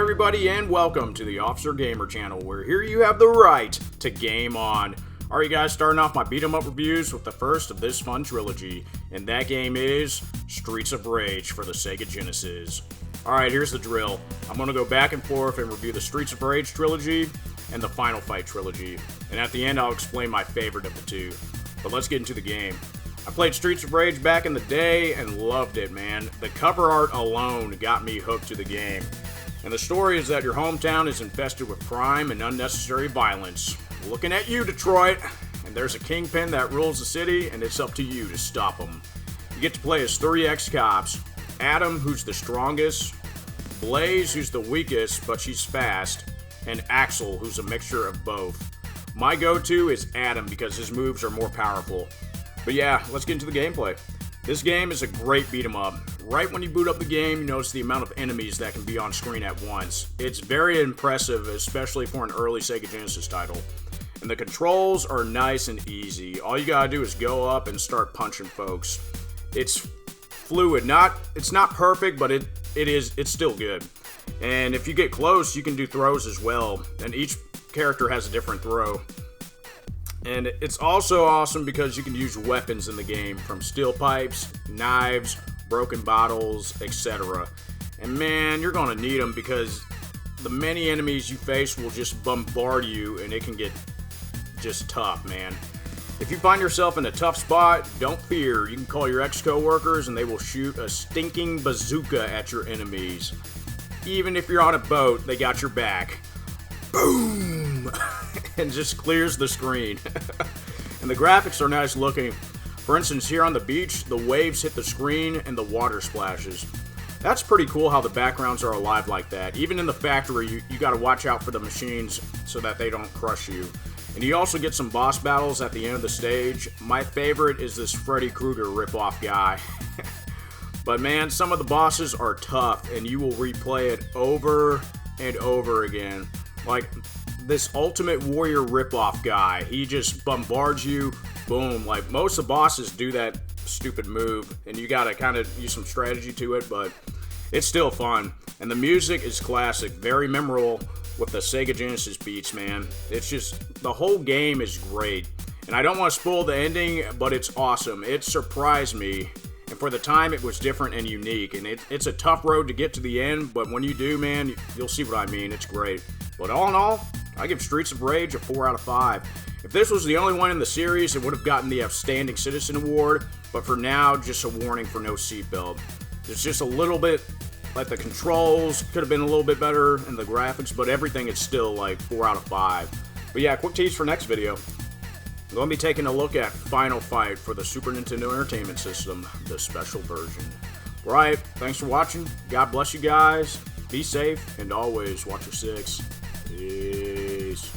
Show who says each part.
Speaker 1: everybody, and welcome to the Officer Gamer channel, where here you have the right to game on. Alright guys, starting off my beat 'em up reviews with the first of this fun trilogy, and that game is Streets of Rage for the Sega Genesis. Alright, here's the drill. I'm going to go back and forth and review the Streets of Rage trilogy and the Final Fight trilogy, and at the end I'll explain my favorite of the two. But let's get into the game. I played Streets of Rage back in the day and loved it, man. The cover art alone got me hooked to the game. And the story is that your hometown is infested with crime and unnecessary violence. Looking at you, Detroit. And there's a kingpin that rules the city, and it's up to you to stop him. You get to play as 3 ex-cops. Adam, who's the strongest. Blaze, who's the weakest, but she's fast. And Axel, who's a mixture of both. My go-to is Adam because his moves are more powerful. But yeah, let's get into the gameplay. This game is a great beat 'em up. Right when you boot up the game, you notice the amount of enemies that can be on screen at once. It's very impressive, especially for an early Sega Genesis title. And the controls are nice and easy. All you gotta do is go up and start punching folks. It's fluid. It's not perfect, but it's still good. And if you get close, you can do throws as well. And each character has a different throw. And it's also awesome because you can use weapons in the game, from steel pipes, knives, broken bottles, etc. And man, you're gonna need them because the many enemies you face will just bombard you, and it can get just tough, man. If you find yourself in a tough spot, don't fear. You can call your ex-coworkers and they will shoot a stinking bazooka at your enemies. Even if you're on a boat, they got your back. Boom! And just clears the screen. And the graphics are nice looking. For instance, here on the beach, the waves hit the screen and the water splashes. That's pretty cool how the backgrounds are alive like that. Even in the factory, you gotta watch out for the machines so that they don't crush you. And you also get some boss battles at the end of the stage. My favorite is this Freddy Krueger ripoff guy. But man, some of the bosses are tough, and you will replay it over and over again. Like this Ultimate Warrior ripoff guy, he just bombards you, boom. Like most of the bosses do that stupid move, and you gotta kind of use some strategy to it, but it's still fun. And the music is classic, very memorable with the Sega Genesis beats, man. It's just, the whole game is great. And I don't want to spoil the ending, but it's awesome. It surprised me. And for the time, it was different and unique. And it's a tough road to get to the end, but when you do, man, you'll see what I mean. It's great. But all in all, I give Streets of Rage a 4 out of 5. If this was the only one in the series, it would have gotten the Outstanding Citizen Award. But for now, just a warning for no seatbelt. There's just a little bit, like the controls could have been a little bit better, and the graphics, but everything is still like 4 out of 5. But yeah, quick tease for next video. I'm going to be taking a look at Final Fight for the Super Nintendo Entertainment System, the special version. Alright, thanks for watching. God bless you guys. Be safe, and always watch your 6. Peace.